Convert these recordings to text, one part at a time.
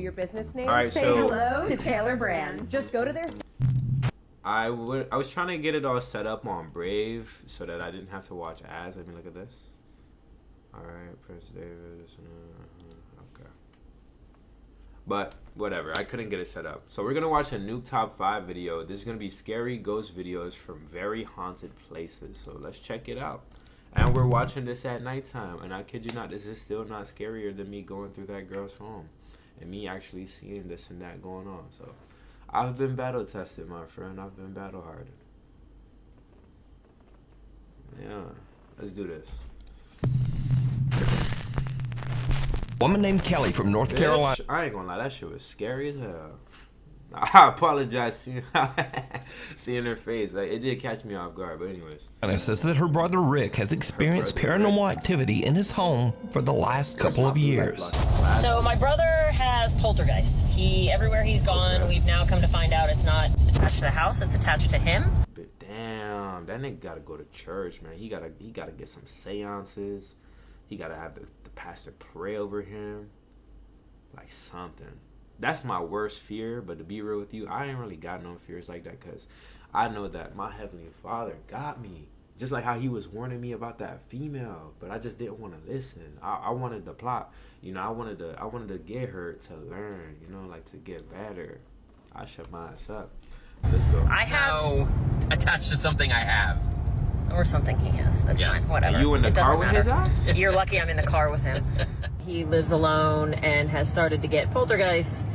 your business name, Alright, say so hello to Taylor Brands. Just go to their... I was trying to get it all set up on Brave so that I didn't have to watch ads. Let me look at this. Alright, Prince David. Okay. But whatever, I couldn't get it set up. So we're gonna watch a Nuke Top 5 video. This is gonna be scary ghost videos from very haunted places. So let's check it out. And we're watching this at nighttime. And I kid you not, this is still not scarier than me going through that girl's phone. And me actually seeing this and that going on. So I've been battle tested, my friend. I've been battle hardened. Yeah, let's do this. Woman named Kelly from North Carolina. I ain't gonna lie, that shit was scary as hell. I apologize seeing her face. Like, it did catch me off guard, but anyways. And says that her brother Rick has experienced paranormal activity in his home for the last couple of years. So my brother has poltergeists. Everywhere he's gone, we've now come to find out it's not attached to the house, it's attached to him. But damn, that nigga gotta go to church, man. He gotta get some seances. He gotta have the pastor pray over him. Like something. That's my worst fear, but to be real with you, I ain't really got no fears like that because I know that my Heavenly Father got me. Just like how he was warning me about that female, but I just didn't want to listen. I wanted the plot, you know. I wanted to get her to learn, you know, like to get better. I shut my ass up. Let's go. I have attached to something I have. Or something he has. That's fine. Whatever. Are you in the car with his ass? You're lucky I'm in the car with him. He lives alone and has started to get poltergeists.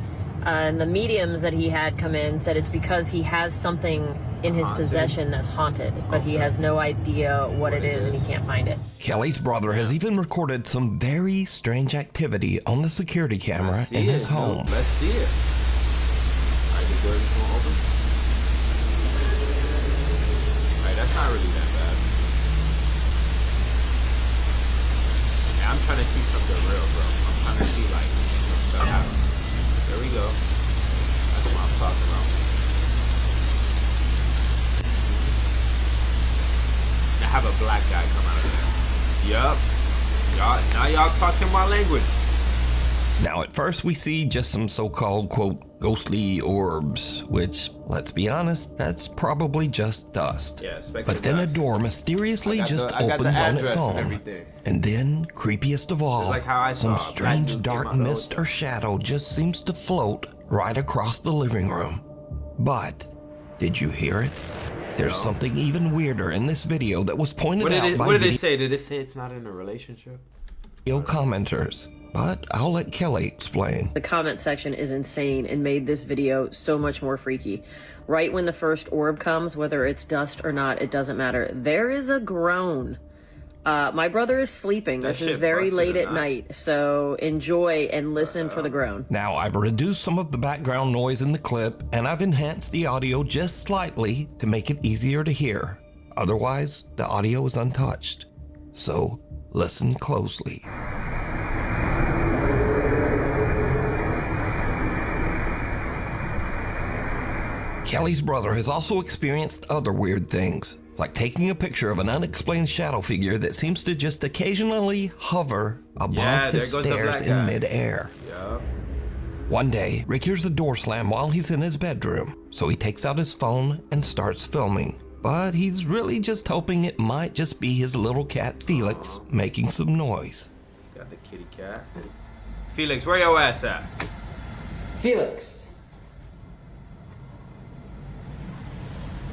And the mediums that he had come in said it's because he has something in his possession that's haunted, but he has no idea what it is and he can't find it. Kelly's brother has even recorded some very strange activity on the security camera in his home. Let's see it. Alright, the door's just gonna open. Alright, that's not really that bad. Yeah, I'm trying to see something real, bro. I'm trying to see, like, you know, stuff happen. There we go. That's what I'm talking about. I have a black guy come out of there. Yup. Now y'all talking my language. Now at first we see just some so-called, quote, ghostly orbs, which, let's be honest, that's probably just dust. Yeah, but then a door mysteriously just opens on its own. And then, creepiest of all, like some strange dark mist or shadow just seems to float right across the living room. But, did you hear it? There's something even weirder in this video that was pointed out by What did it say? Did it say it's not in a relationship? video commenters. But I'll let Kelly explain. The comment section is insane and made this video so much more freaky. Right when the first orb comes, whether it's dust or not, it doesn't matter. There is a groan. My brother is sleeping. This is very late at night, so enjoy and listen for the groan. Now, I've reduced some of the background noise in the clip, and I've enhanced the audio just slightly to make it easier to hear. Otherwise, the audio is untouched. So, listen closely. Kelly's brother has also experienced other weird things, like taking a picture of an unexplained shadow figure that seems to just occasionally hover above his stairs in midair. Yep. One day, Rick hears the door slam while he's in his bedroom, so he takes out his phone and starts filming. But he's really just hoping it might just be his little cat Felix making some noise. Got the kitty cat. Felix, where your ass at? Felix.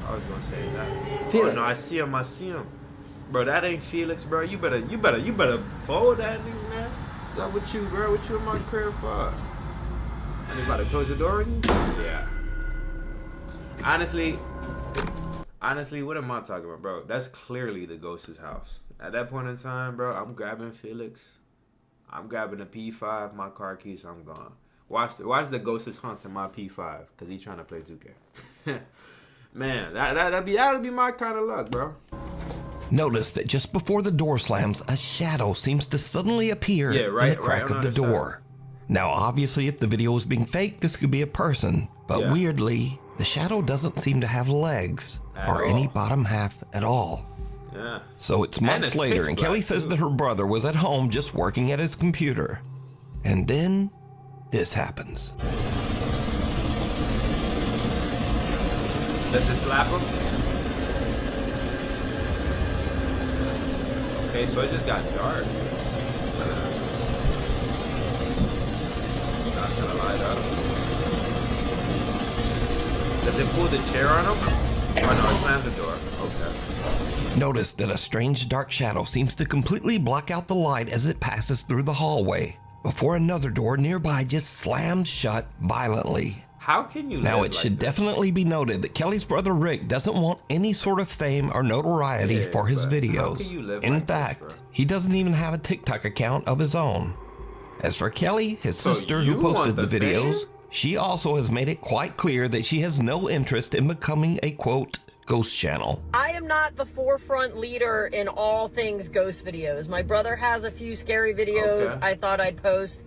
I was gonna say that. Felix. Oh no, I see him. Bro, that ain't Felix, bro. You better fold that nigga, man. What's up with you, bro? What you in my crib for? You about to close the door on you? Yeah. Honestly, what am I talking about, bro? That's clearly the ghost's house. At that point in time, bro, I'm grabbing Felix. I'm grabbing a P5, my car keys, I'm gone. Watch the ghost's haunting my P5, cause he trying to play 2K. Man, that'd be my kind of luck, bro. Notice that just before the door slams, a shadow seems to suddenly appear in the crack of the door. Now, obviously, if the video was being faked, this could be a person. But weirdly, the shadow doesn't seem to have legs or any bottom half at all. Yeah. So it's months later, and Kelly says that her brother was at home just working at his computer. And then this happens. Does it slap him? Okay, so it just got dark. Now it's gonna light up. Does it pull the chair on him? Oh no, it slams the door. Okay. Notice that a strange dark shadow seems to completely block out the light as it passes through the hallway, before another door nearby just slams shut violently. How can you Now, live it like should this? definitely be noted that Kelly's brother Rick doesn't want any sort of fame or notoriety for his but how videos. can you live In like this, fact, bro? he doesn't even have a TikTok account of his own. As for Kelly, his So sister you who posted want the the videos, fame? she also has made it quite clear that she has no interest in becoming a, quote, ghost channel. I am not the forefront leader in all things ghost videos. My brother has a few scary videos Okay. I thought I'd post.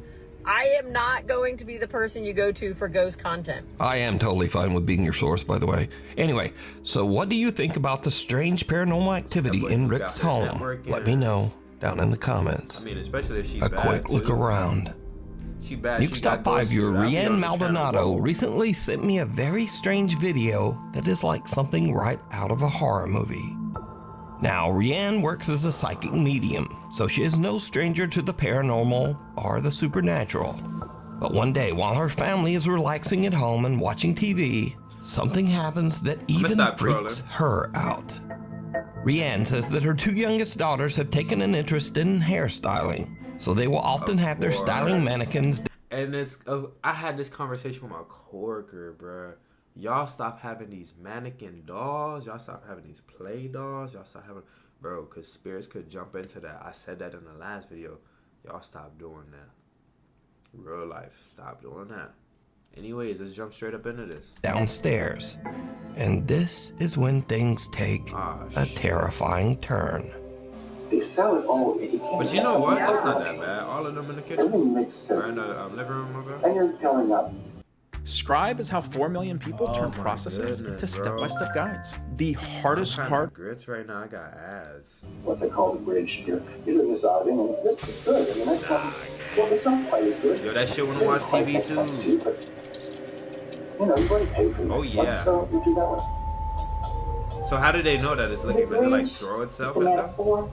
I am not going to be the person you go to for ghost content. I am totally fine with being your source, by the way. Anyway, so what do you think about the strange paranormal activity in Network Rick's got that home? network, Let yeah. me know down in the comments. I mean, especially if she's A bad, quick look too. around. She bad. Nuke she Stop got 5 viewer ghosted. I'll be Rianne on the channel. Maldonado Whoa. recently sent me a very strange video that is like something right out of a horror movie. Now, Rianne works as a psychic medium, so she is no stranger to the paranormal or the supernatural. But one day, while her family is relaxing at home and watching TV, something happens that even stop freaks trolling. her out. Rianne says that her 2 youngest daughters have taken an interest in hairstyling, so they will often have their styling course. mannequins. And I had this conversation with my coworker, bruh. Y'all stop having these mannequin dolls. Y'all stop having these play dolls. Y'all stop having, bro, because spirits could jump into that. I said that in the last video. Y'all stop doing that. Real life, stop doing that. Anyways, let's jump straight up into this. Downstairs. And this is when things take a terrifying turn. They sell it all. But you know what? That's not that bad. All of them in the kitchen. Everything makes Or sense. in the living room, my bad. And you're going up. Scribe is how 4 million people Oh turn my processes goodness, into bro. step-by-step guides. The hardest I'm part. grits right now. I got ads. What they call the bridge. You're doing this out. And this is good. I mean, that's not, well, it's not quite as good. Yo, that shit wanna watch Quite TV makes sense too. but, you know, you've already paid for it. Oh, yeah. So you do that one. So how do they know that it's looking? Does it like throw itself It's a at them? metaphor.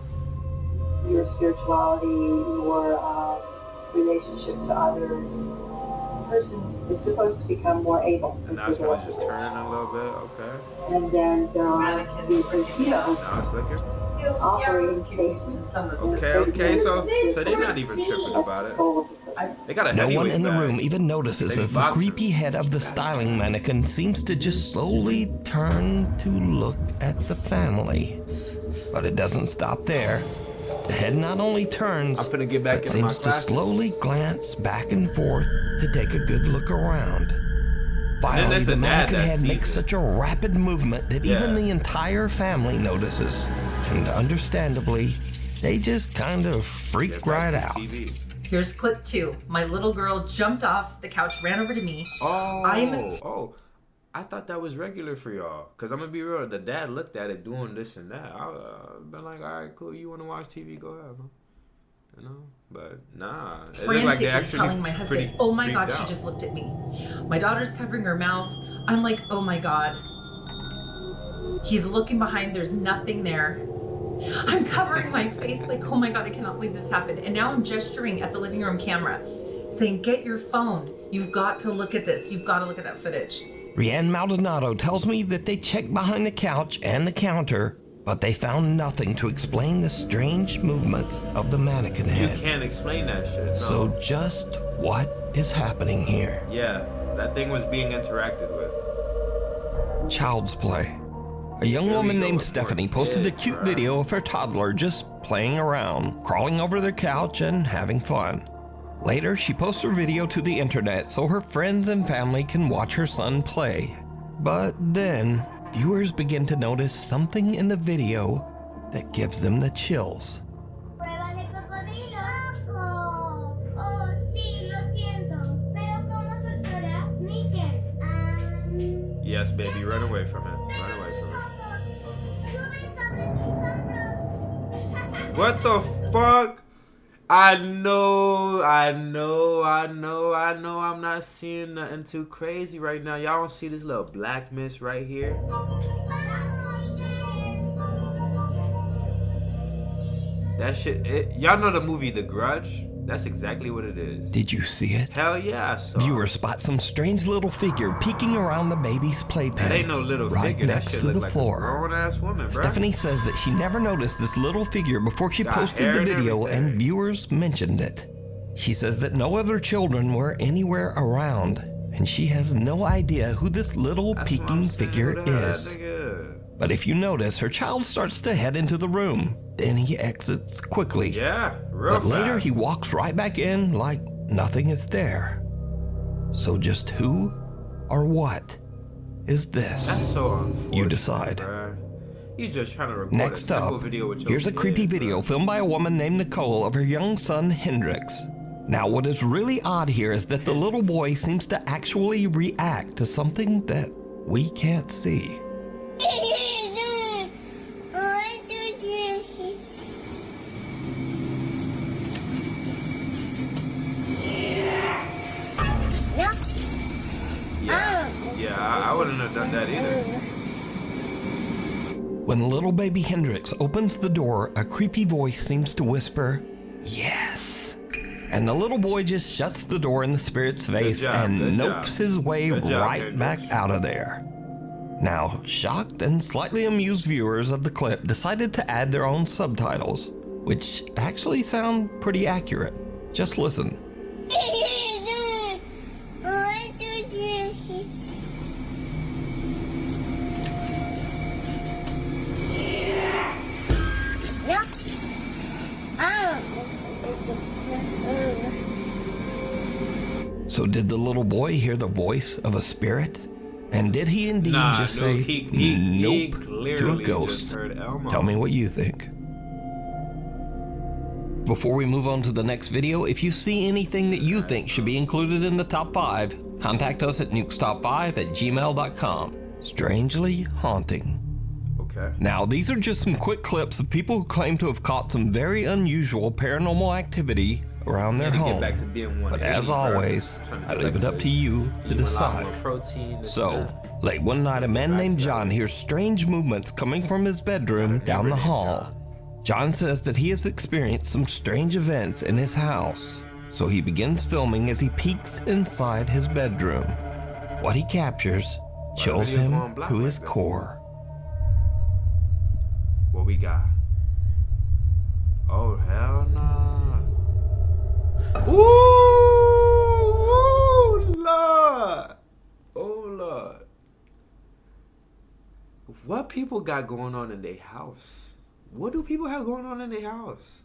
Your spirituality, your relationship to others. The person is supposed to become more able. And now it's gonna just turn in a little bit. Okay. And then there are the casinos Now it's looking. operating cases. Okay. So they're not even tripping about it. They got a No one heavyweight in the bag. room even notices They as the boxers. creepy head of the styling mannequin seems to just slowly turn to look at the family. But it doesn't stop there. The head not only turns, I'm finna get back but into my seems to classes. slowly glance back and forth to take a good look around. Finally, there's the the dad mannequin that head sees makes it. such a rapid movement that even Yeah. the entire family notices. And understandably, they just kind of freak Get right back out. to TV. Here's clip 2. My little girl jumped off the couch, ran over to me. Oh, I thought that was regular for y'all. Cause I'm gonna be real, the dad looked at it doing this and that. I've been like, all right, cool. You wanna watch TV? Go ahead, man. You know, but nah. It looked like they Frantically actually telling my husband, pretty oh my God, freaked she out. just looked at me. My daughter's covering her mouth. I'm like, oh my God. He's looking behind, there's nothing there. I'm covering my face like, oh my God, I cannot believe this happened. And now I'm gesturing at the living room camera, saying, get your phone. You've got to look at this. You've got to look at that footage. Rianne Maldonado tells me that they checked behind the couch and the counter, but they found nothing to explain the strange movements of the mannequin You head. can't explain that shit. No. So just what is happening here? Yeah, that thing was being interacted with. Child's play. A young Here we woman go named with Stephanie more posted a kids, cute bruh. video of her toddler just playing around, crawling over their couch and having fun. Later, she posts her video to the internet so her friends and family can watch her son play. But then, viewers begin to notice something in the video that gives them the chills. Prueba de cocodrilo. Oh, sí, lo siento. Pero ¿cómo soltará Snickers? Yes, baby, run away from it. Run away from it. Sube sobre mis hombros. What the fuck? I know. I'm not seeing nothing too crazy right now. Y'all don't see this little black mist right here? That shit, y'all know the movie The Grudge? That's exactly what it is. Did you see it? Hell yeah, I saw Viewers spot some strange little figure peeking around the baby's playpen. That ain't no little right figure. next to the like floor. A grown-ass woman, bro. Stephanie says that she never noticed this little figure before she posted the video and viewers mentioned it. She says that no other children were anywhere around, and she has no idea who this little peeking figure is. But if you notice, her child starts to head into the room. Then he exits quickly. Yeah, real But later fast. he walks right back in like nothing is there. So just who or what is this? That's so unfortunate, you decide. Bro. You just trying to record Next a simple up, video with your here's a creepy kids, video bro. filmed by a woman named Nicole of her young son Hendrix. Now what is really odd here is that the little boy seems to actually react to something that we can't see. Yeah, I wouldn't have done that either. When little baby Hendrix opens the door, a creepy voice seems to whisper, "Yes." And the little boy just shuts the door in the spirit's face and nopes his way right back out of there. Now, shocked and slightly amused viewers of the clip decided to add their own subtitles, which actually sound pretty accurate. Just listen. So did the little boy hear the voice of a spirit? And did he indeed just say nope to a ghost? Tell me what you think. Before we move on to the next video, if you see anything that you think should be included in the top 5, contact us at nukestop5@gmail.com. Strangely haunting. Okay. Now, these are just some quick clips of people who claim to have caught some very unusual paranormal activity around their home. But as always, I leave it up to you to decide. So, late one night, a man named John hears strange movements coming from his bedroom down the hall. John says that he has experienced some strange events in his house, so he begins filming as he peeks inside his bedroom. What he captures chills him to his core. What we got? Oh, hell nah. Ooh, Lord. Oh, Lord. What people got going on in their house? What do people have going on in their house?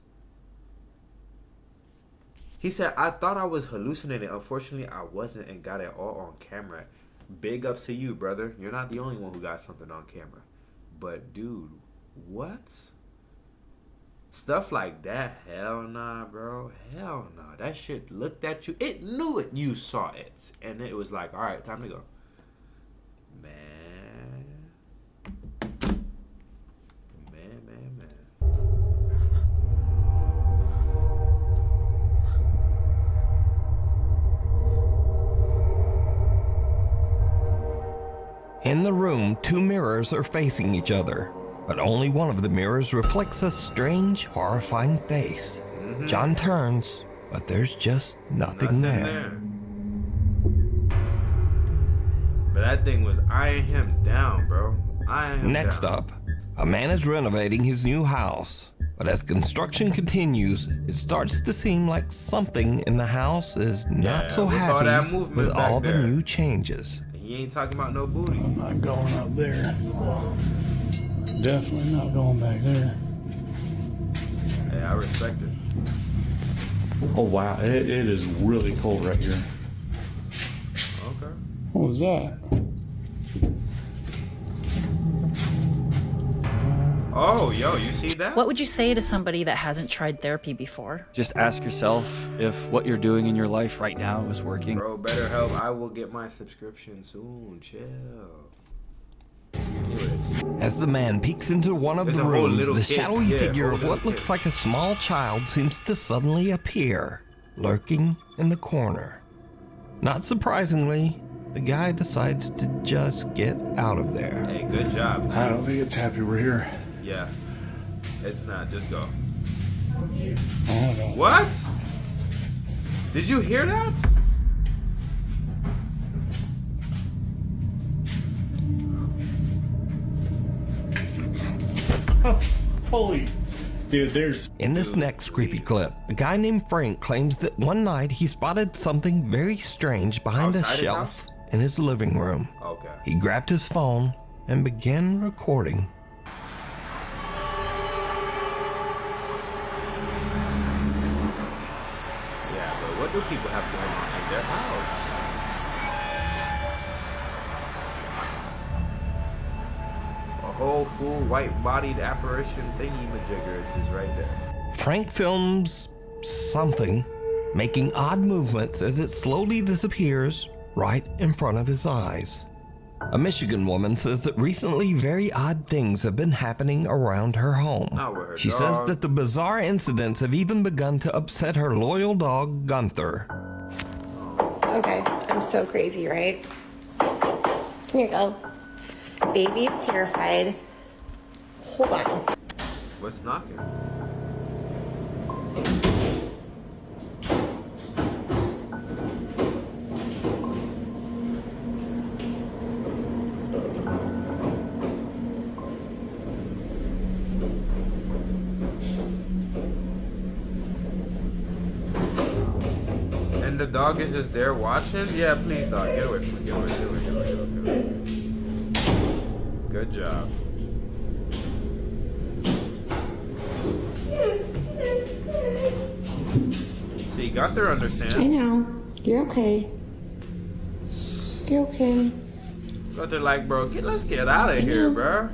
He said, I thought I was hallucinating. Unfortunately, I wasn't and got it all on camera. Big ups to you, brother. You're not the only one who got something on camera. But, dude, what? Stuff like that? Hell nah, bro. Hell nah. That shit looked at you. It knew it. You saw it. And it was like, all right, time to go. Man. In the room, 2 mirrors are facing each other, but only one of the mirrors reflects a strange, horrifying face. John turns, but there's just nothing there. But that thing was eyeing him down, bro. Next up, a man is renovating his new house, but as construction continues, it starts to seem like something in the house is not so happy with all the new changes. He ain't talking about no booty. I'm not going up there. Definitely not going back there. Hey, I respect it. Oh wow, it is really cold right here. Okay. What was that? Oh, yo, you see that? What would you say to somebody that hasn't tried therapy before? Just ask yourself if what you're doing in your life right now is working. Bro, BetterHelp, I will get my subscription soon. Chill. Anyways. As the man peeks into one of the rooms, the shadowy figure of what looks like a small child seems to suddenly appear, lurking in the corner. Not surprisingly, the guy decides to just get out of there. Hey, good job. I don't think it's happy we're here. Yeah. It's not. Just go. I don't know. What? Did you hear that? Holy. Dude, there's... In this next creepy clip, a guy named Frank claims that one night he spotted something very strange behind a shelf in his living room. Okay. He grabbed his phone and began recording. Yeah, but what do people have going on in their house? A whole full white-bodied apparition thingy-majigger is just right there. Frank films something, making odd movements as it slowly disappears right in front of his eyes. A Michigan woman says that recently very odd things have been happening around her home. She says that the bizarre incidents have even begun to upset her loyal dog, Gunther. Okay, I'm so crazy, right? Here you go. Baby is terrified. Hold on. What's knocking? And the dog is just there watching? Yeah, please, dog. Get away from me. Get away, get away, get away, get away, get away. Good job. See, Gunther understands. I know. You're okay. You're okay. Gunther like, bro, let's get out of here, bro.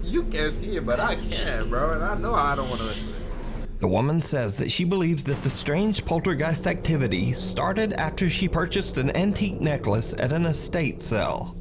You can't see it, but I can, bro. And I know I don't want to listen to it. The woman says that she believes that the strange poltergeist activity started after she purchased an antique necklace at an estate sale.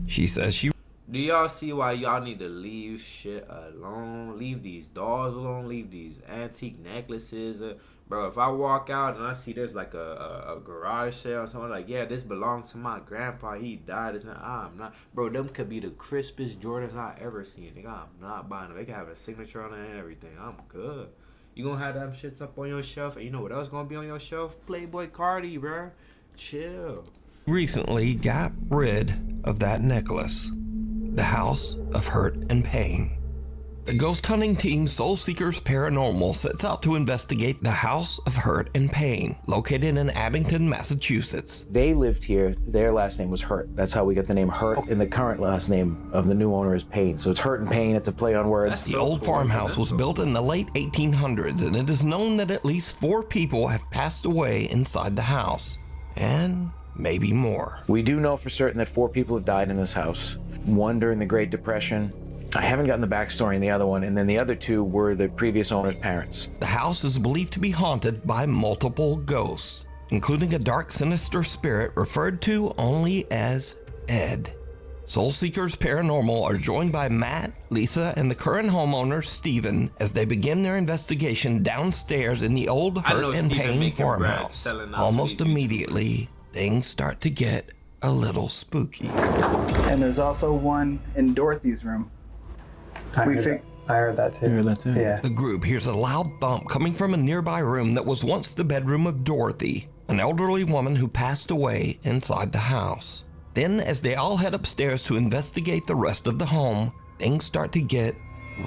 She says she... Do y'all see why y'all need to leave shit alone? Leave these dolls alone. Leave these antique necklaces. Bro, if I walk out and I see there's like a garage sale or something, like, yeah, this belongs to my grandpa. He died. It's not, I'm not. Bro, them could be the crispest Jordans I ever seen. Nigga, I'm not buying them. They can have a signature on it and everything. I'm good. You gonna have them shits up on your shelf, and you know what else gonna be on your shelf? Playboy Cardi, bro. Chill. recently got rid of that necklace. The House of Hurt and Pain. The ghost hunting team Soul Seekers Paranormal sets out to investigate the House of Hurt and Pain, located in Abington, Massachusetts. They lived here. Their last name was Hurt. That's how we got the name Hurt, and the current last name of the new owner is Pain. So it's Hurt and Pain. It's a play on words. The old farmhouse was built in the late 1800s, and it is known that at least 4 people have passed away inside the house, and maybe more. We do know for certain that 4 people have died in this house. 1 during the Great Depression. I haven't gotten the backstory in the other one, and then the other 2 were the previous owner's parents. The house is believed to be haunted by multiple ghosts, including a dark, sinister spirit referred to only as Ed. Soul Seekers Paranormal are joined by Matt, Lisa, and the current homeowner, Steven, as they begin their investigation downstairs in the old Hurt and Pain farmhouse. Almost immediately, things start to get a little spooky. And there's also one in Dorothy's room. I heard that too. You heard that too? Yeah. The group hears a loud thump coming from a nearby room that was once the bedroom of Dorothy, an elderly woman who passed away inside the house. Then, as they all head upstairs to investigate the rest of the home, things start to get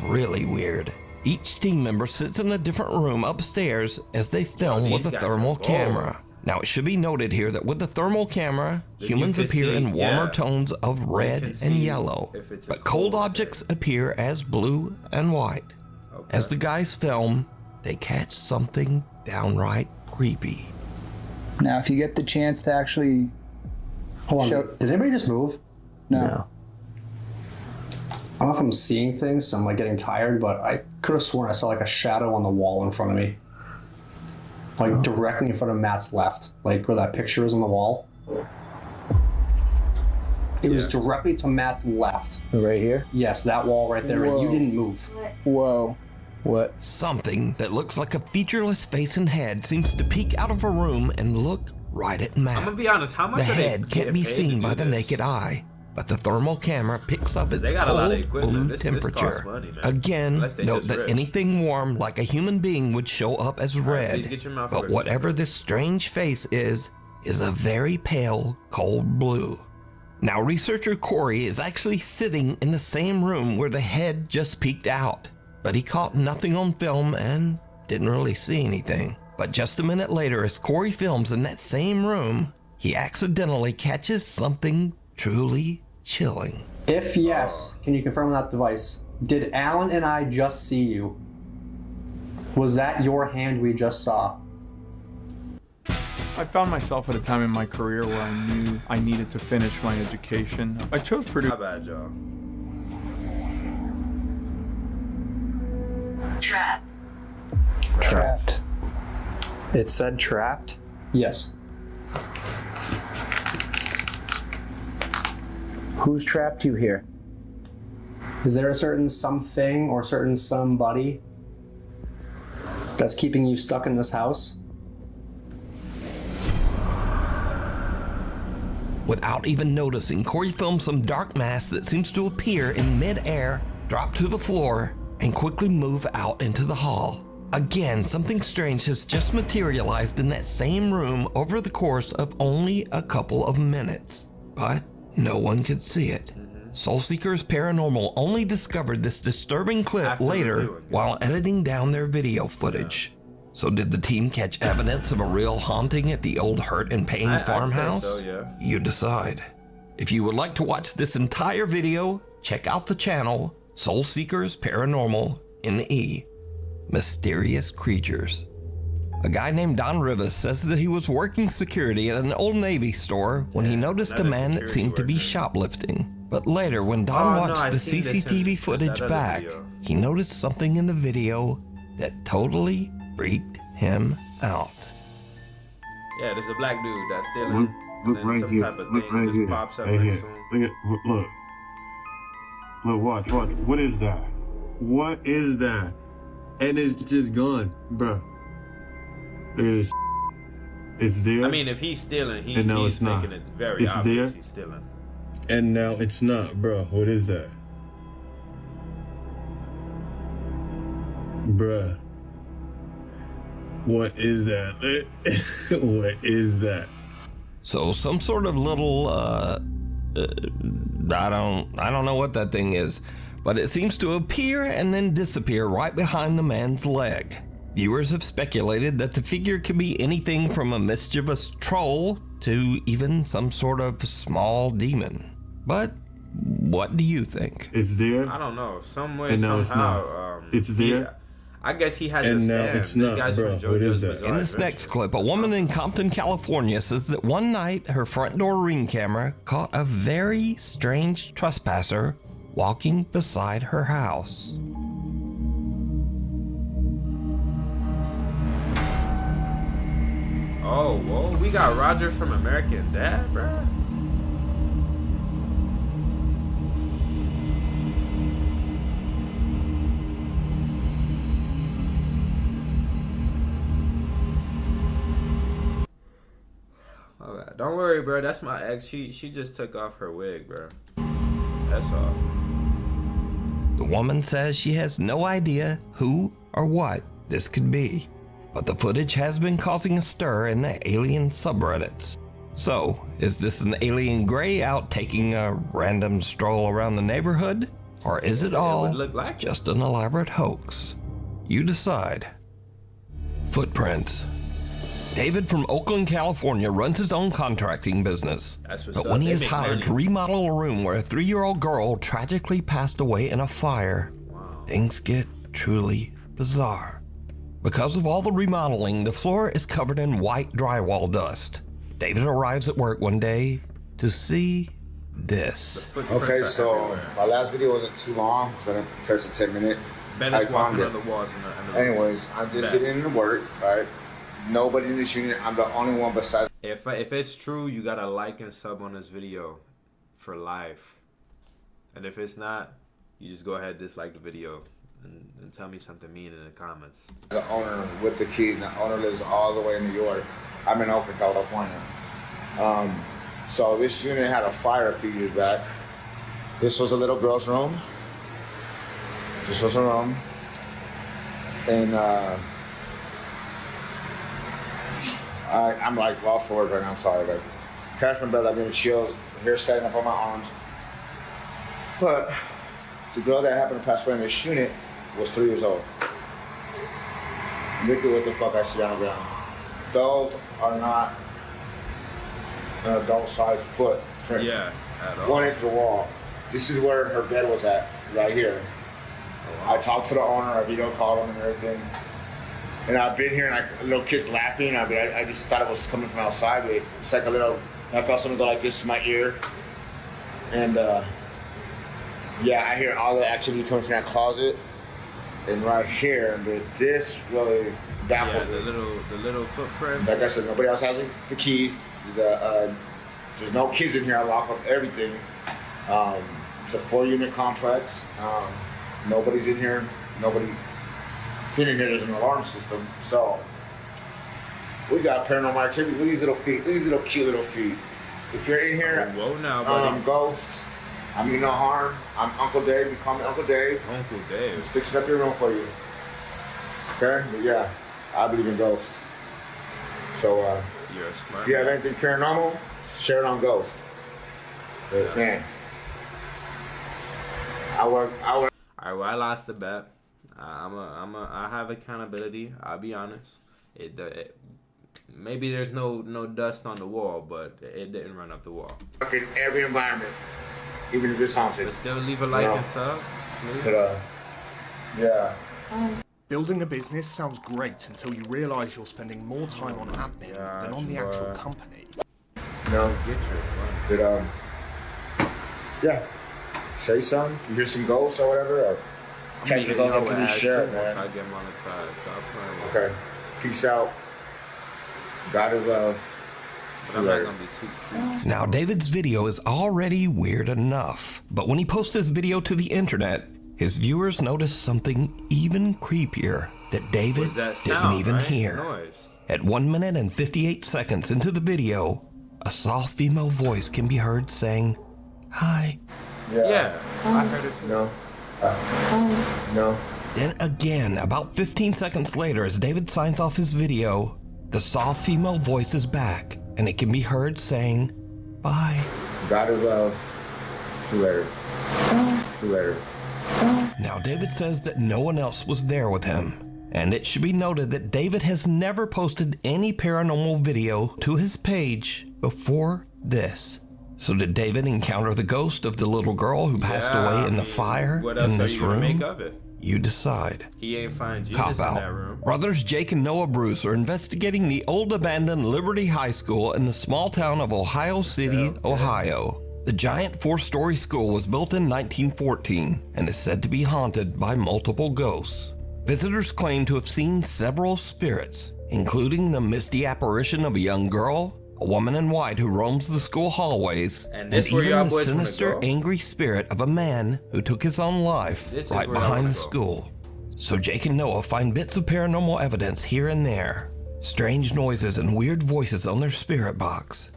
really weird. Each team member sits in a different room upstairs as they film with a thermal camera. Now, it should be noted here that with the thermal camera, humans appear in warmer tones of red and yellow, but cold objects appear as blue and white. As the guys film, they catch something downright creepy. Now, if you get the chance to actually... Hold on, did anybody just move? No. I don't know if I'm seeing things, so I'm like getting tired, but I could have sworn I saw like a shadow on the wall in front of me. Like directly in front of Matt's left, like where that picture is on the wall. It was directly to Matt's left. Right here? Yes, that wall right there. Whoa. You didn't move. Whoa. What? Something that looks like a featureless face and head seems to peek out of a room and look right at Matt. I'm gonna be honest, how much The are they head can't be paid to seen do by the this? naked eye, but the thermal camera picks up its They got a lot of cold equipment. blue This temperature. costs money, man. Again, Unless they note just that rip. anything warm like a human being would show up as Alright, please red. get your mouth But first. whatever this strange face is a very pale, cold blue. Now, researcher Corey is actually sitting in the same room where the head just peeked out, but he caught nothing on film and didn't really see anything. But just a minute later, as Corey films in that same room, he accidentally catches something truly chilling. If yes, can you confirm that device? Did Alan and I just see you? Was that your hand we just saw? I found myself at a time in my career where I knew I needed to finish my education. I chose Purdue. My bad, y'all. Trapped. Trapped. It said trapped? Yes. Who's trapped you here? Is there a certain something or certain somebody that's keeping you stuck in this house? Without even noticing, Corey films some dark mass that seems to appear in mid-air, drop to the floor, and quickly move out into the hall. Again, something strange has just materialized in that same room over the course of only a couple of minutes. But no one could see it. Soul Seekers Paranormal only discovered this disturbing clip later while editing down their video footage. So did the team catch evidence of a real haunting at the old Hurt and Pain farmhouse? So, yeah. You decide. If you would like to watch this entire video, check out the channel Soul Seekers Paranormal NE. Mysterious Creatures. A guy named Don Rivas says that he was working security at an Old Navy store when he noticed a man that seemed to be shoplifting. But later, when Don watched the CCTV footage back, he noticed something in the video that totally freaked him out. Yeah, there's a black dude that's stealing, and then right some here. type of Look thing right just here. pops up Right next here. to him. Look, watch. What is that? What is that? And it's just gone, bruh. It's there. I mean, if he's stealing, and now he's it's not. making it very It's obvious there. he's stealing. And now it's not, bruh. What is that? Bruh. What is that? What is that? So some sort of little, I don't know what that thing is, but it seems to appear and then disappear right behind the man's leg. Viewers have speculated that the figure could be anything from a mischievous troll to even some sort of small demon. But what do you think? It's there. I don't know. Some way, And now somehow, it's there. I guess he has And a now stand. it's This not, guy's bro. from What is JoJo's that? Bizarre In this Adventure. next clip, a woman in Compton, California says that one night her front door ring camera caught a very strange trespasser walking beside her house. Oh, whoa, we got Roger from American Dad, bruh. My bad. Don't worry, bro. That's my ex. She just took off her wig, bro. That's all. The woman says she has no idea who or what this could be, but the footage has been causing a stir in the alien subreddits. So, is this an alien gray out taking a random stroll around the neighborhood? Or is it all would look like just an elaborate hoax? You decide. Footprints. David from Oakland, California runs his own contracting business. That's what's But up. when he They is make hired money. to remodel a room where a 3-year-old girl tragically passed away in a fire, things get truly bizarre. Because of all the remodeling, the floor is covered in white drywall dust. David arrives at work one day to see this. Okay, so my last video wasn't too long, so I didn't press a 10-minute. Ben is walking on the walls. In the Anyways, I'm just getting into work, right? Nobody in this unit. I'm the only one besides. If it's true, you gotta like and sub on this video. for life. And if it's not, you just go ahead and dislike the video and tell me something mean in the comments. The owner with the key, and the owner lives all the way in New York. I'm in Oakland, California. So this unit had a fire a few years back. This was a little girl's room. This was her room. And I'm like lost for words right now, I'm sorry. Like, catch my breath, I'm getting chills, hair standing up on my arms. But the girl that happened to pass away in this unit was 3 years old. Look at what the fuck I see on the ground. Those are not an adult-sized footprint. Yeah, at all. Going into the wall. This is where her bed was at, right here. Oh, wow. I talked to the owner, I video called him and everything. And I've been here, and little kids laughing. I just thought it was coming from outside. But it's like a little. I felt something go like this in my ear, and yeah, I hear all the activity coming from that closet, and right here. But this really baffled me. The little footprints. Like I said, nobody else has the keys. There's no kids in here. I lock up everything. It's a 4-unit complex. Nobody's in here. Nobody. In here, there's an alarm system, so we got paranormal activity. Look at these little feet. Look at these little cute little feet. If you're in here, whoa now, buddy. Ghost. I mean no harm. I'm Uncle Dave. You call me Uncle Dave. Uncle Dave. Just fixing up your room for you. Okay? But yeah, I believe in ghosts. So you're a smart if you have anything paranormal, share it on Ghost. But man, I work. All right, well, I lost the bet. I have accountability. I'll be honest. It maybe there's no dust on the wall, but it didn't run up the wall. In every environment, even if it's haunted. But still leave a like and sub. But, yeah. Building a business sounds great until you realise you're spending more time on admin than on the actual company. No, but yeah. Say something. You hear some ghosts or whatever. Or catch the ghosts up to be shared, man. I get monetized. Stop playing. Okay. Peace out. God is love. But I'm not gonna be too creepy. Now, David's video is already weird enough, but when he posts his video to the internet, his viewers notice something even creepier that David didn't even hear. At 1 minute and 58 seconds into the video, a soft female voice can be heard saying, "Hi." Yeah. I heard it too. No. No. Then again, about 15 seconds later, as David signs off his video, the soft female voice is back, and it can be heard saying, "Bye." God is love. See you later. See you later. Now, David says that no one else was there with him, and it should be noted that David has never posted any paranormal video to his page before this. So did David encounter the ghost of the little girl who passed away in the fire in this room? Make of it? You decide. He ain't find Jesus in that room. Brothers Jake and Noah Bruce are investigating the old abandoned Liberty High School in the small town of Ohio City, Ohio. The giant 4-story school was built in 1914 and is said to be haunted by multiple ghosts. Visitors claim to have seen several spirits, including the misty apparition of a young girl, a woman in white who roams the school hallways, and even the sinister, angry spirit of a man who took his own life right behind the school. So Jake and Noah find bits of paranormal evidence here and there, strange noises and weird voices on their spirit box.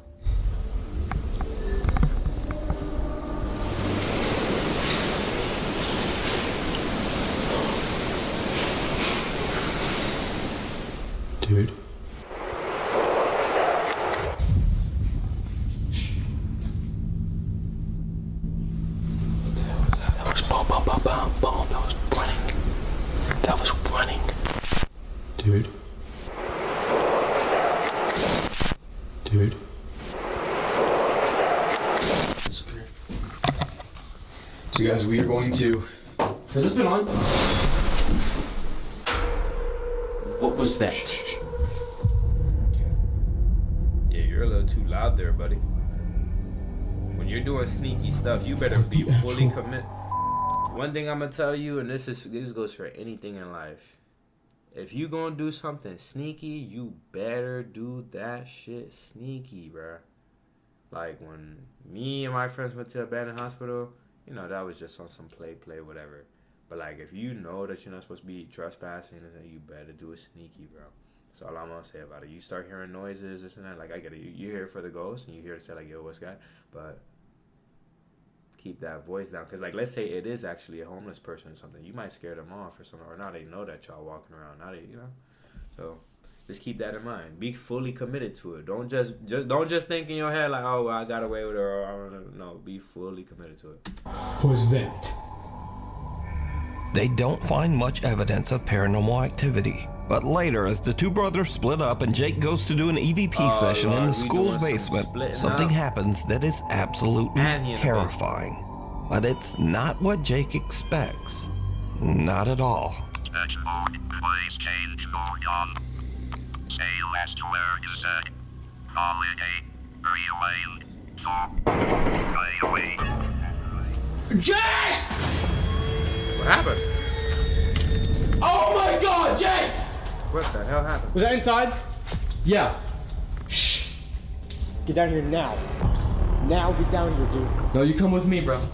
Dude. Bomb. That was running. That was running. Dude. Dude. So guys, we are going to... Has this been on? What was that? Yeah, you're a little too loud there, buddy. When you're doing sneaky stuff, you better be fully commit. One thing I'm gonna tell you, and this goes for anything in life. If you gonna do something sneaky, you better do that shit sneaky, bruh. Like when me and my friends went to abandoned hospital, you know, that was just on some play, whatever. But like if you know that you're not supposed to be trespassing, then you better do it sneaky, bro. That's all I'm gonna say about it. You start hearing noises, this and that. Like I get it. You're here for the ghost, and you're here to say like, yo, what's that? But keep that voice down, because like let's say it is actually a homeless person or something, you might scare them off or something, or now they know that y'all walking around, now they, you know. So just keep that in mind. Be fully committed to it. Don't just think in your head like, oh, well, I got away with it, or I don't know. Be fully committed to it. Who's that? They don't find much evidence of paranormal activity. But later, as the two brothers split up and Jake goes to do an EVP session in the school's basement, something happens that is absolutely terrifying. But it's not what Jake expects. Not at all. Please change your gun. Say last word you said. Holiday. Rewind. So. Play away. Jake! What happened? Oh my God, Jake! What the hell happened? Was that inside? Yeah. Shh. Get down here now. Now get down here, dude. No, you come with me, bro.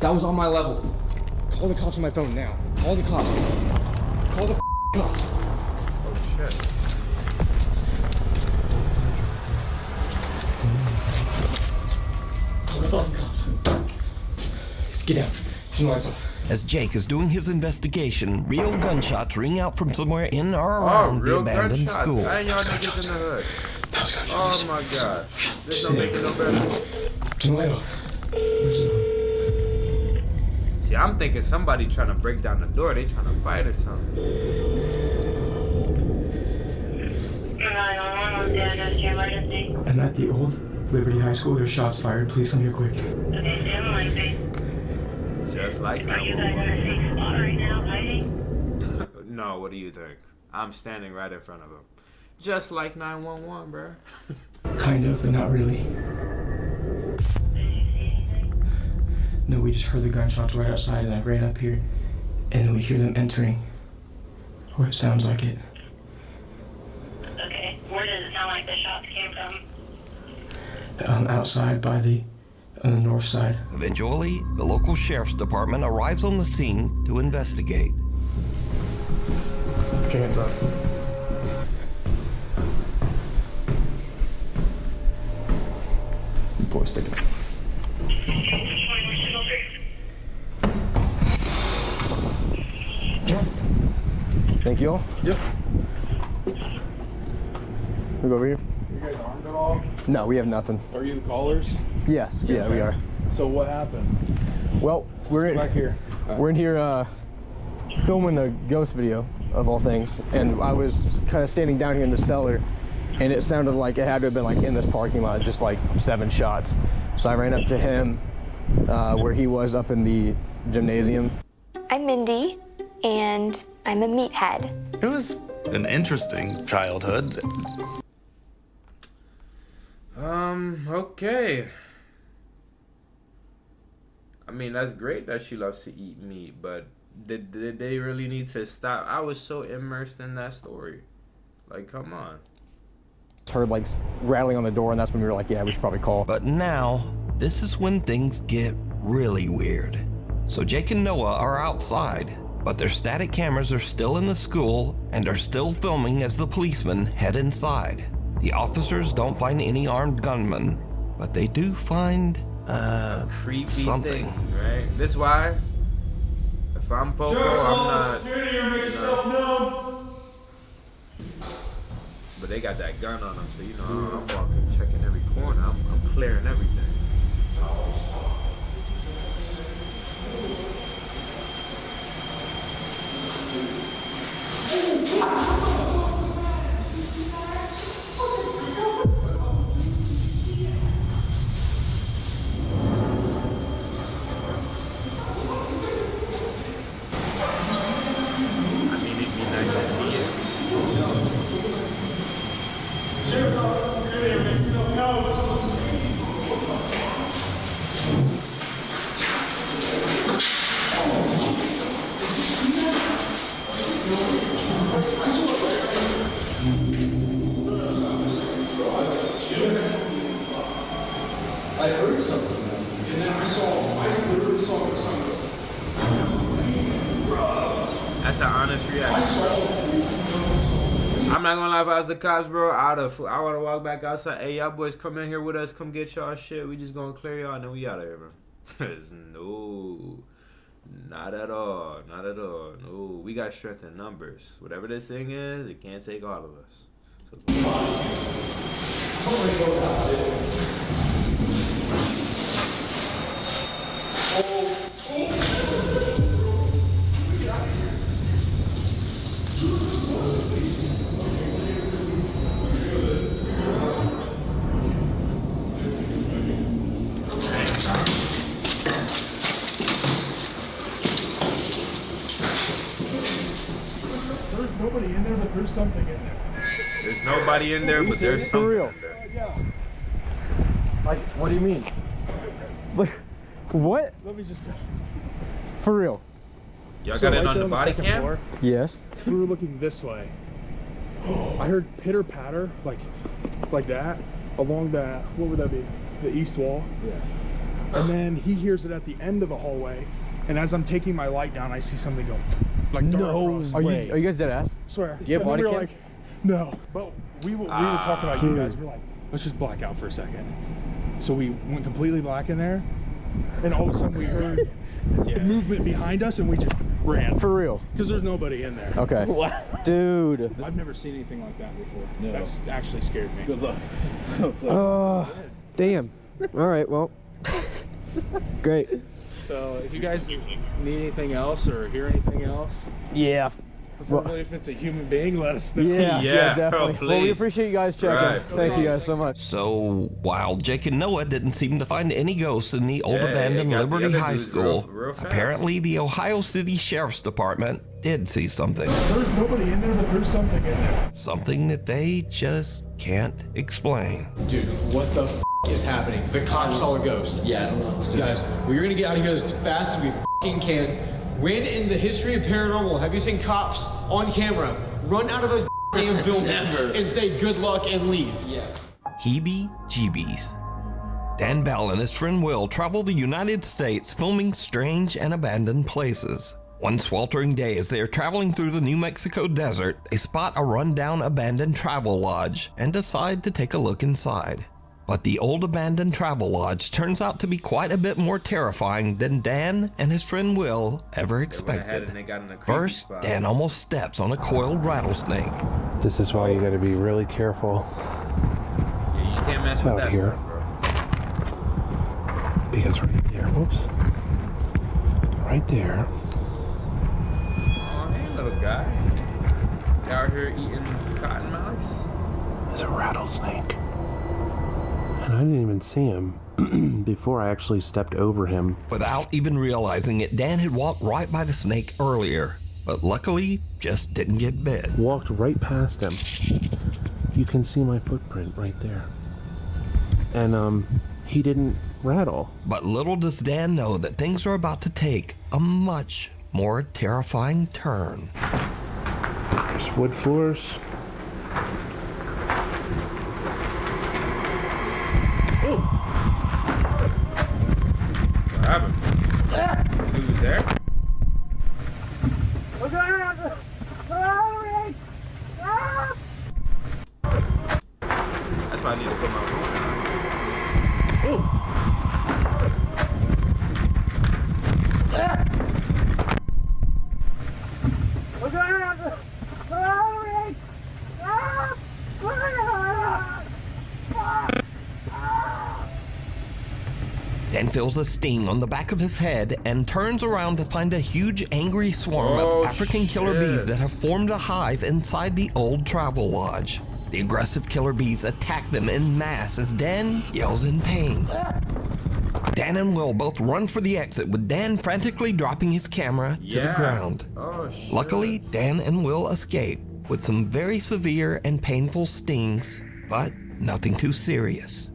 That was on my level. Call the cops on my phone now. Call the cops. Call the cops. Oh shit. Call the fucking cops. Just get down. Turn the lights off. As Jake is doing his investigation, real gunshots ring out from somewhere in or around the abandoned school. I ain't y'all niggas in the hood. Oh my gosh. This don't make it no better. Turn the light off. See, I'm thinking somebody trying to break down the door. They trying to fight or something. I'm at the old Liberty High School. There's shots fired. Please come here quick. Just like that. Are you guys in the same spot right now, fighting? No, what do you think? I'm standing right in front of him. Just like 911, bro. Kind of, but not really. No, we just heard the gunshots right outside, and I ran up here, and then we hear them entering. Or it sounds like it. Okay, where does it sound like the shots came from? Outside by on the north side. Eventually, the local sheriff's department arrives on the scene to investigate. Put your hands up. Boy, stick it. Thank you all. Yep. We go over here. You guys armed at all? No, we have nothing. Are you the callers? Yes, yeah, we are. So what happened? Well, we're in back here. We're in here filming a ghost video of all things, and I was kind of standing down here in the cellar, and it sounded like it had to have been like in this parking lot, just like 7 shots. So I ran up to him where he was up in the gymnasium. I'm Mindy, and I'm a meathead. It was an interesting childhood. Okay. I mean, that's great that she loves to eat meat, but did they really need to stop? I was so immersed in that story. Like, come on. Heard like rattling on the door, and that's when we were like, yeah, we should probably call. But now, this is when things get really weird. So Jake and Noah are outside, but their static cameras are still in the school and are still filming as the policemen head inside. The officers don't find any armed gunmen, but they do find creepy something. Thing, right? This is why if I'm Popo, I'm not. You know, but they got that gun on them, so you know I'm walking, checking every corner. I'm clearing everything. heard something. And then I literally saw something. That's an honest reaction. I'm not gonna lie, if I was the cops, bro, I wanna walk back outside. Hey, y'all boys, come in here with us. Come get y'all shit. We just gonna clear y'all and then we out of here, bro. No, not at all. Not at all. No, we got strength in numbers. Whatever this thing is, it can't take all of us. There's nobody in there, but there's something in there. There's nobody in there, but there's something For real. in there. Yeah. Like, what do you mean? Like, what? Let me just. For real? Y'all got it on the body cam? Floor, Yes. we were looking this way. I heard pitter patter, like that, along that. What would that be? The east wall. Yeah. And then he hears it at the end of the hallway, and as I'm taking my light down, I see something go, like dart across. Are you guys dead ass? Swear. Do you have And then body we were cam? like, no. But we were talking about you guys. We were like, let's just black out for a second. So we went completely black in there, and all of a sudden we heard movement behind us, and we just ran. For real? Because there's nobody in there. Okay. Dude. I've never seen anything like that before. No. That's actually scared me. Good Oh, damn. All right, well. Great. So if you guys need anything else or hear anything else, Yeah. preferably if it's a human being, let us know. Yeah, definitely. bro, well, we please. appreciate you guys checking. Right, Thank you guys so much. So, while Jake and Noah didn't seem to find any ghosts in the old Yeah, abandoned they got the Liberty other High dudes School, real fast. apparently the Ohio City Sheriff's Department did see something. There's nobody in there, but there's something in there. Something that they just can't explain. Dude, what the is happening? The cops saw a ghost. Yeah, I don't know. Guys, we're gonna get out of here as fast as we can. When in the history of paranormal have you seen cops on camera run out of a damn building and say good luck and leave? Yeah. Heebie-jeebies. Dan Bell and his friend Will travel the United States filming strange and abandoned places. One sweltering day as they are traveling through the New Mexico desert, they spot a rundown abandoned travel lodge and decide to take a look inside. But the old abandoned travel lodge turns out to be quite a bit more terrifying than Dan and his friend Will ever expected. First, Dan almost steps on a coiled rattlesnake. This is why you gotta be really careful Yeah, you can't mess with out that here. stuff, bro. Because right there, whoops. Right there. Oh, hey, little guy. You out here eating cottonmouths? There's a rattlesnake. And I didn't even see him before I actually stepped over him. Without even realizing it, Dan had walked right by the snake earlier, but luckily just didn't get bit. Walked right past him. You can see my footprint right there. And he didn't rattle. But little does Dan know that things are about to take a much more terrifying turn. There's wood floors. What happened? Who's there? What's going on? That's why I need to put my phone down. What's going on? Dan feels a sting on the back of his head and turns around to find a huge angry swarm of African killer bees that have formed a hive inside the old travel lodge. The aggressive killer bees attack them en masse as Dan yells in pain. Dan and Will both run for the exit, with Dan frantically dropping his camera to the ground. Oh, shit. Luckily, Dan and Will escape with some very severe and painful stings, but nothing too serious.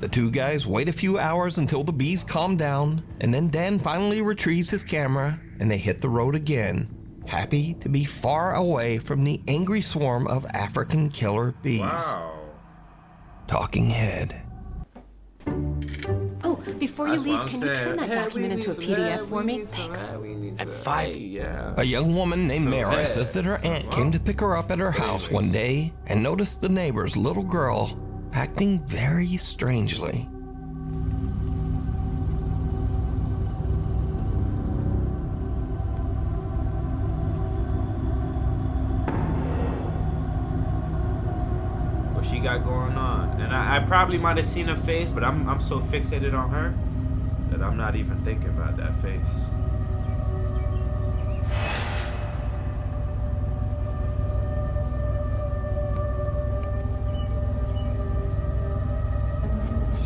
The two guys wait a few hours until the bees calm down, and then Dan finally retrieves his camera and they hit the road again, happy to be far away from the angry swarm of African killer bees. Wow. Talking head. Oh, Before you leave, can you turn that document into a PDF for me? Thanks. At 5. Yeah. A young woman named Mara says that her aunt came to pick her up at her house one day and noticed the neighbor's little girl acting very strangely. What she got going on? And I probably might have seen her face, but I'm so fixated on her that I'm not even thinking about that face.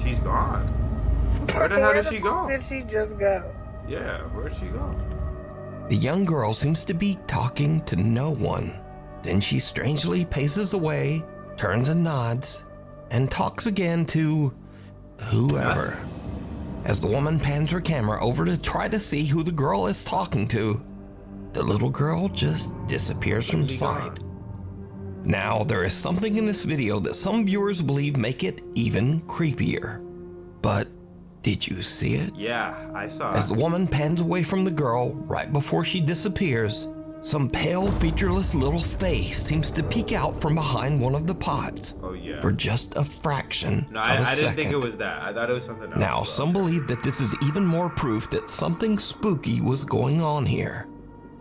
She's gone. Where the hell did she go? Did she just go? Yeah, where'd she go? The young girl seems to be talking to no one. Then she strangely paces away, turns and nods, and talks again to whoever. As the woman pans her camera over to try to see who the girl is talking to, the little girl just disappears from sight. Now, there is something in this video that some viewers believe make it even creepier. But did you see it? Yeah, I saw As it. the woman pans away from the girl right before she disappears, some pale, featureless little face seems to peek out from behind one of the pots for just a fraction No, of a I second. didn't think it was that. I thought it was something else. Now, some believe that this is even more proof that something spooky was going on here.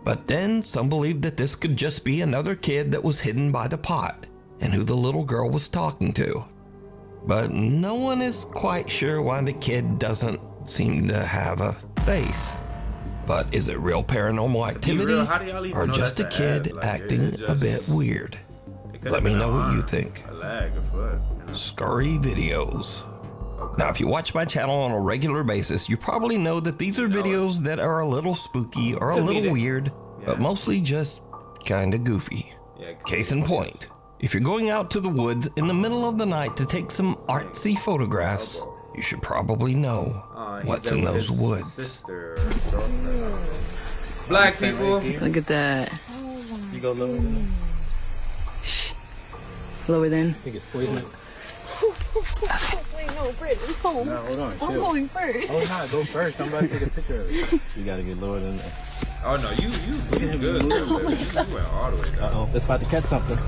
But then some believe that this could just be another kid that was hidden by the pot and who the little girl was talking to. But no one is quite sure why the kid doesn't seem to have a face. But is it real paranormal activity real, how do y'all even or know just a that's kid ad? Like, acting it a bit just- weird? could've Let me been know an what you arm, think. A leg, a foot. You know? Scurry videos. Now, if you watch my channel on a regular basis, you probably know that these are videos that are a little spooky or a little Comedic. weird, but mostly just kinda goofy. Case in point, if you're going out to the woods in the middle of the night to take some artsy photographs, you should probably know what's in those woods. Sister, black people. Look at that. You go lower. Lower than. I think it's poison. Wait, no, Britt, it's home. No, hold on. I'm chill. going first. Oh, no, go first. I'm about to take a picture of it. You gotta get lower than that. Oh no, you good. You went all the way down. Uh-oh, it's about to catch something.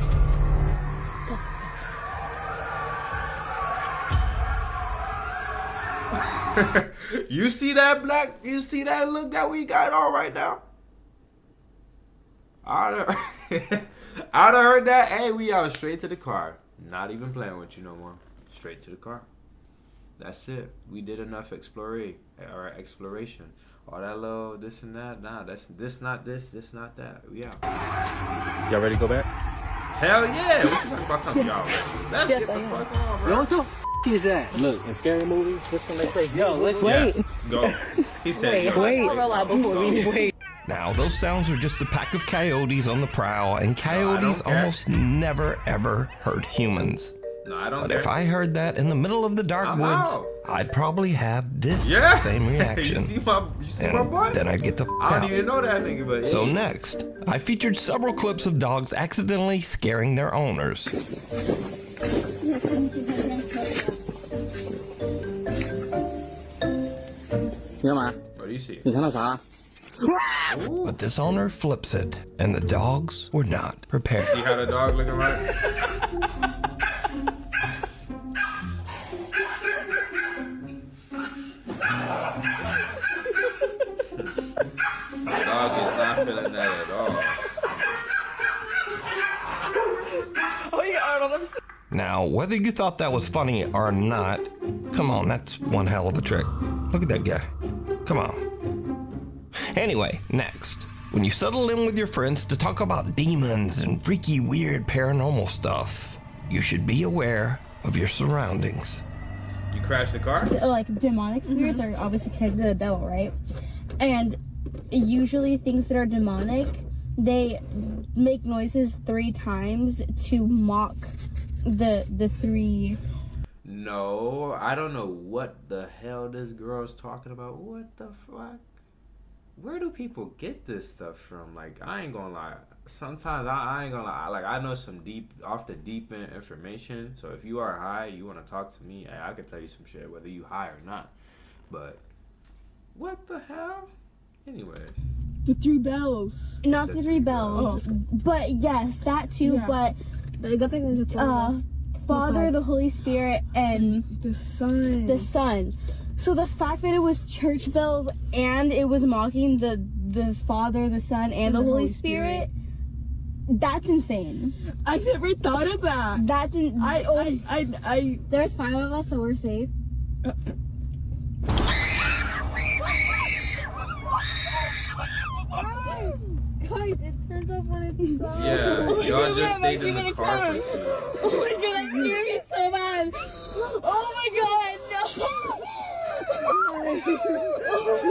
You see that black? You see that look that we got on right now? I'd have heard that. Hey, we out straight to the car. Not even playing with you no more. Straight to the car. That's it. We did enough exploration. All that little this and that. Nah, that's this not this, this not that. We out. Y'all ready to go back? Hell yeah. We can talk about something y'all ready. Let's get the fuck on, bro. Yo, what the f is that? Look, in scary movies, what's when they say, yo, let's Wait. Go. He said, Wait. Wait. Now, those sounds are just a pack of coyotes on the prowl, and coyotes care. almost never ever hurt humans. No, I don't But care. if I heard that in the middle of the dark I'm woods, out. I'd probably have this Yeah. same reaction. you see my and boy? then I'd get the f I don't out. even know that nigga, but So hey. next, I featured several clips of dogs accidentally scaring their owners. What do you see? But this owner flips it, and the dogs were not prepared. See how the dog looking right? The dog is not feeling that at all. Oh, yeah, Arnold, I'm so Now, whether you thought that was funny or not, come on, that's one hell of a trick. Look at that guy. Come on. Anyway, next. When you settle in with your friends to talk about demons and freaky, weird paranormal stuff, you should be aware of your surroundings. You crashed the car? Like demonic spirits are obviously connected to the devil, right? And usually things that are demonic, they make noises 3 times to mock the 3. No, I don't know what the hell this girl's talking about. What the fuck? Where do people get this stuff from? Like, I ain't gonna lie. Sometimes I ain't gonna lie. Like, I know some off the deep end information. So if you are high, you want to talk to me, I can tell you some shit, whether you high or not. But what the hell? Anyways. The 3 bells. Not the 3 bells. Oh. But yes, that too. Yeah. But Father, the Holy Spirit, and the Son. The Son. So the fact that it was church bells and it was mocking the Father, the Son, and the Holy Spirit, that's insane. I never thought of that. That's I. There's 5 of us, so we're safe. Guys, it turns off when it's on. Yeah, y'all just stayed in the car for too long. Oh my god, that scared me so bad. Oh my god, no.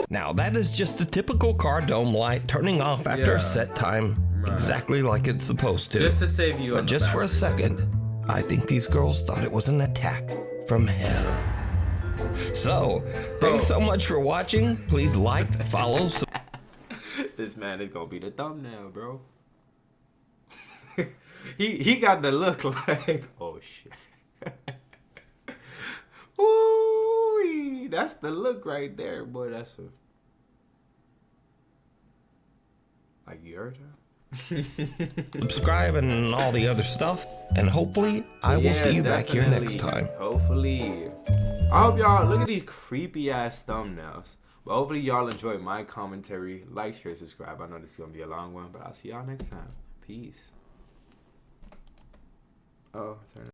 Now that is just a typical car dome light turning off after a set time, exactly like it's supposed to. Just to save you. But just for a second, I think these girls thought it was an attack from hell. So, thanks so much for watching. Please like, follow, This man is gonna be the thumbnail, bro. he got the look like, oh shit. Ooh, that's the look right there, boy. That's a like you heard her. subscribe and all the other stuff, and hopefully I will see you back here next time. Hopefully. I hope y'all look at these creepy ass thumbnails. But hopefully y'all enjoy my commentary. Like, share, subscribe. I know this is gonna be a long one, but I'll see y'all next time. Peace. Oh, turn it.